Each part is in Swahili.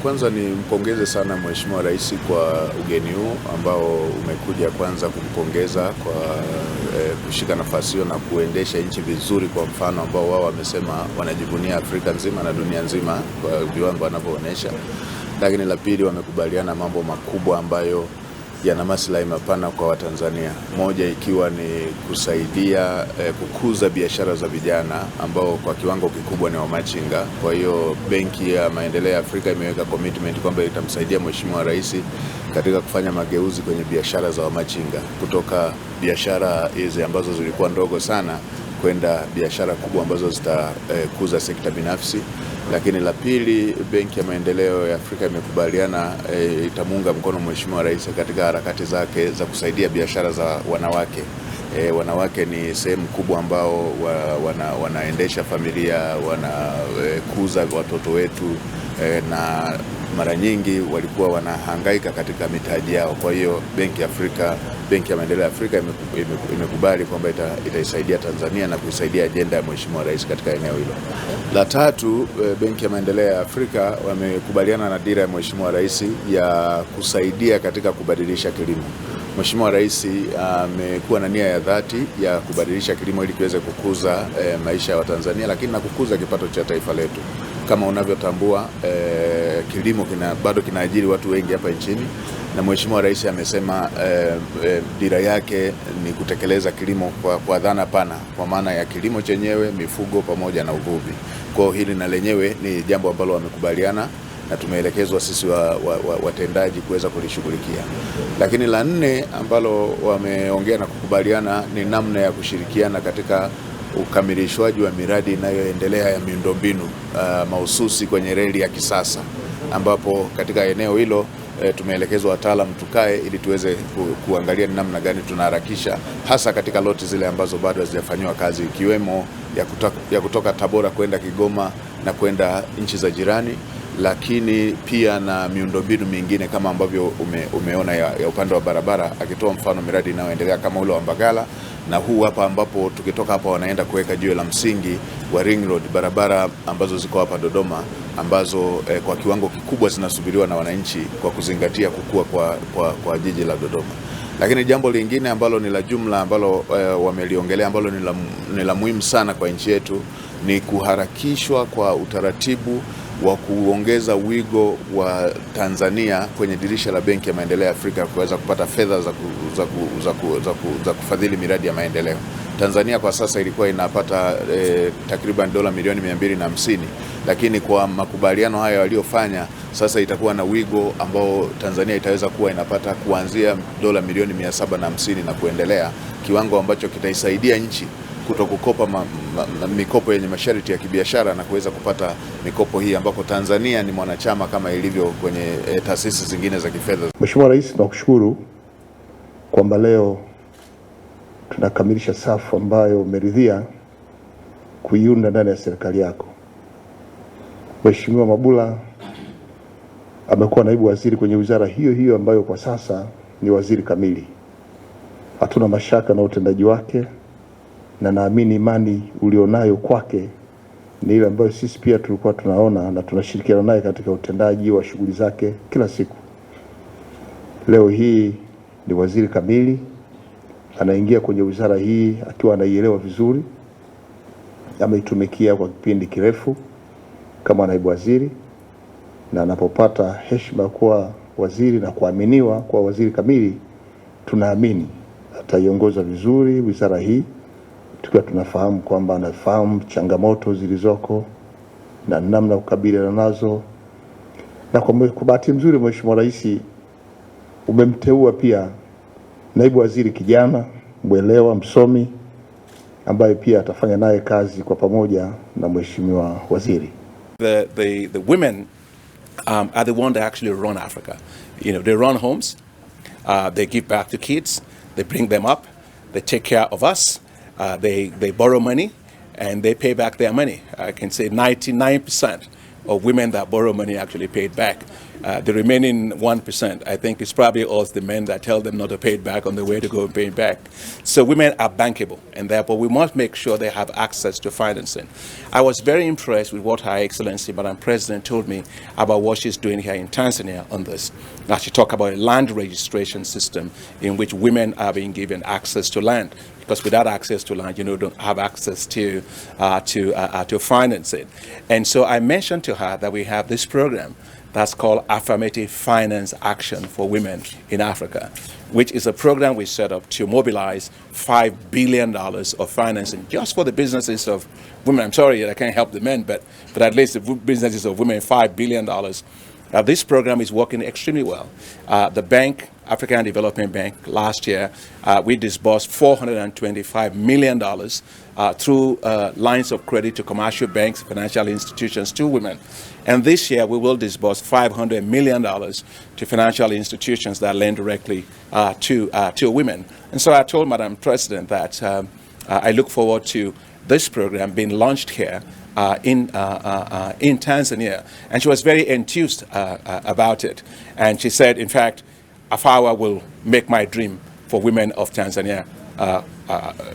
Kwanza ni mpongeze sana Mheshimiwa Rais kwa ugeni huu ambao umekuja kwanza kumpongeza kwa kushika nafasi hiyo na kuendesha nchi vizuri, kwa mfano ambao wao wamesema wanajivunia Afrika nzima na dunia nzima kwa viwango wanavyoonyesha. Lakini la pili, wamekubaliana mambo makubwa ambayo yana maslahi mapana kwa Watanzania. Moja ikiwa ni kusaidia kukuza biashara za vijana ambao kwa kiwango kikubwa ni wamachinga. Kwa hiyo Benki ya Maendeleo ya Afrika imeweka commitment kwamba itamsaidia Mheshimiwa Rais katika kufanya mageuzi kwenye biashara za wamachinga, kutoka biashara hizi ambazo zilikuwa ndogo sana kwenda biashara kubwa ambazo zitakuza sekta binafsi. Lakini la pili, Benki ya Maendeleo ya Afrika imekubaliana itamuunga mkono Mheshimiwa Rais katika harakati zake za kusaidia biashara za wanawake. Wanawake ni sehemu kubwa ambao wanaendesha familia, wanakuza watoto wetu, na mara nyingi walikuwa wanahangaika katika mitaji yao. Kwa hiyo Benki ya Maendeleo ya Afrika imekubali kwamba itaisaidia Tanzania na kuisaidia ajenda ya Mheshimiwa Rais katika eneo hilo. La tatu, Benki ya Maendeleo ya Afrika wamekubaliana na dira ya Mheshimiwa Rais ya kusaidia katika kubadilisha kilimo. Mheshimiwa Rais amekuwa na nia ya dhati ya kubadilisha kilimo ili kiweze kukuza maisha ya Watanzania, lakini na kukuza kipato cha taifa letu. Kama unavyotambua, kilimo bado kinaajiri watu wengi hapa nchini, na Mheshimiwa Rais amesema dira yake ni kutekeleza kilimo kwa dhana pana, kwa maana ya kilimo chenyewe, mifugo pamoja na uvuvi. Kwa hili na lenyewe ni jambo ambalo wamekubaliana na tumeelekezwa sisi watendaji kuweza kulishughulikia. Lakini la nne ambalo wameongea na kukubaliana ni namna ya kushirikiana katika ukamilishwaji wa miradi inayoendelea ya miundombinu mahususi kwenye reli ya kisasa, ambapo katika eneo hilo tumeelekezwa wataalamu tukae ili tuweze kuangalia ni namna gani tunaharakisha, hasa katika loti zile ambazo bado hazijafanywa kazi, ikiwemo ya kutoka Tabora kwenda Kigoma na kwenda nchi za jirani, lakini pia na miundombinu mingine kama ambavyo umeona ya upande wa barabara, akitoa mfano miradi inayoendelea kama ule wa Mbagala na huu hapa, ambapo tukitoka hapa wanaenda kuweka jiwe la msingi wa ring road, barabara ambazo ziko hapa Dodoma, ambazo kwa kiwango kikubwa zinasubiriwa na wananchi kwa kuzingatia kukua kwa jiji la Dodoma. Lakini jambo lingine ambalo ni la jumla ambalo wameliongelea ambalo ni la muhimu sana kwa nchi yetu ni kuharakishwa kwa utaratibu wa kuongeza wigo wa Tanzania kwenye dirisha la Benki ya Maendeleo ya Afrika kuweza kupata fedha za kufadhili miradi ya maendeleo. Tanzania kwa sasa ilikuwa inapata takriban dola milioni 250, lakini kwa makubaliano haya waliofanya sasa itakuwa na wigo ambao Tanzania itaweza kuwa inapata kuanzia dola milioni 750 na kuendelea, kiwango ambacho kitaisaidia nchi kutokukopa mikopo yenye masharti ya kibiashara na kuweza kupata mikopo hii ambako Tanzania ni mwanachama kama ilivyo kwenye taasisi zingine za kifedha. Mheshimiwa Rais, tunakushukuru kwamba leo tunakamilisha safu ambayo umeridhia kuiunda ndani ya serikali yako. Mheshimiwa Mabula amekuwa naibu waziri kwenye wizara hiyo hiyo ambayo kwa sasa ni waziri kamili. Hatuna mashaka na utendaji wake, na naamini imani ulionayo kwake ni ile ambayo sisi pia tulikuwa tunaona na tunashirikiana naye katika utendaji wa shughuli zake kila siku. Leo hii ni waziri kamili, anaingia kwenye wizara hii akiwa anaielewa vizuri, ameitumikia kwa kipindi kirefu kama naibu waziri, na anapopata heshima kuwa waziri na kuaminiwa kwa waziri kamili, tunaamini ataiongoza vizuri wizara hii, tukiwa tunafahamu kwamba anafahamu changamoto zilizoko na namna kukabiliana nazo. Na kwa bahati nzuri, Mheshimiwa Rais umemteua pia naibu waziri kijana, mwelewa, msomi, ambaye pia atafanya naye kazi kwa pamoja na Mheshimiwa waziri. The women are the one that actually run Africa. They run homes, they give back to kids, they bring them up, they take care of us. They borrow money and they pay back their money. I can say 99% of women that borrow money actually pay it back. The remaining 1%, I think, is probably us, the men, that tell them not to pay it back on the way to go and pay it back. So women are bankable, and therefore we must make sure they have access to financing. I was very impressed with what Her Excellency, Madam President, told me about what she's doing here in Tanzania on this. Now, she talked about a land registration system in which women are being given access to land, because without access to land, don't have access to financing. And so I mentioned to her that we have this program that's called Affirmative Finance Action for Women in Africa, which is a program we set up to mobilize $5 billion of financing just for the businesses of women. I'm sorry I can't help the men, but at least the businesses of women, $5 billion. This program is working extremely well. The bank, African Development Bank, last year, we disbursed $425 million through lines of credit to commercial banks, financial institutions, to women. And this year, we will disburse $500 million to financial institutions that lend directly to women. And so I told Madam President that I look forward to this program being launched here in Tanzania, and she was very enthused about it. And she said, in fact, AFAWA will make my dream for women of Tanzania,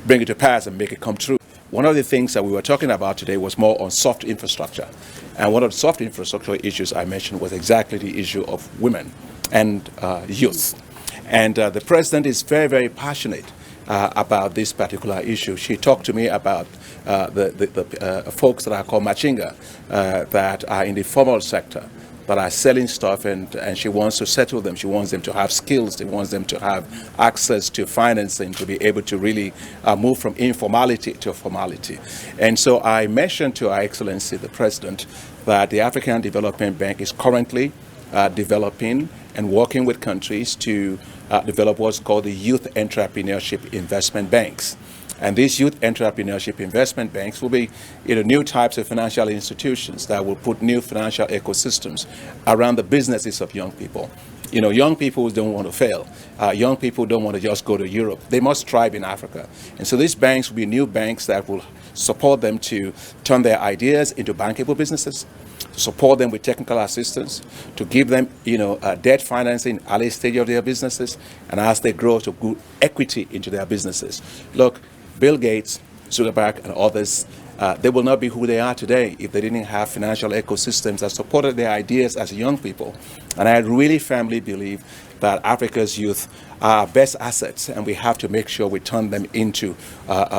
bring it to pass and make it come true. One of the things that we were talking about today was more on soft infrastructure. And one of the soft infrastructure issues I mentioned was exactly the issue of women and youth. And the president is very, very passionate about this particular issue. She talked to me about the folks that are called machinga, that are in the formal sector, that are selling stuff, and she wants to settle them. She wants them to have skills. She wants them to have access to financing to be able to really move from informality to formality. And so I mentioned to Her Excellency, the President, that the African Development Bank is currently developing and working with countries to develop what's called the Youth Entrepreneurship Investment Banks. And these youth entrepreneurship investment banks will be new types of financial institutions that will put new financial ecosystems around the businesses of young people. Young people don't want to fail. Young people don't want to just go to Europe. They must thrive in Africa. And so these banks will be new banks that will support them to turn their ideas into bankable businesses, to support them with technical assistance, to give them, debt financing early stage of their businesses, and as they grow, to put equity into their businesses. Look, Bill Gates, Zuckerberg, and others, they will not be who they are today if they didn't have financial ecosystems that supported their ideas as young people. And I really firmly believe that Africa's youth are our best assets, and we have to make sure we turn them into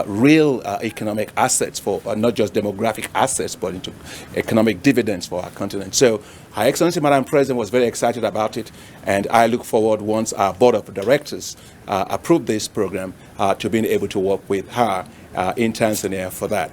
real economic assets, for not just demographic assets, but into economic dividends for our continent. So Her Excellency, Madam President, was very excited about it, and I look forward, once our board of directors approve this program, to being able to work with her in Tanzania for that.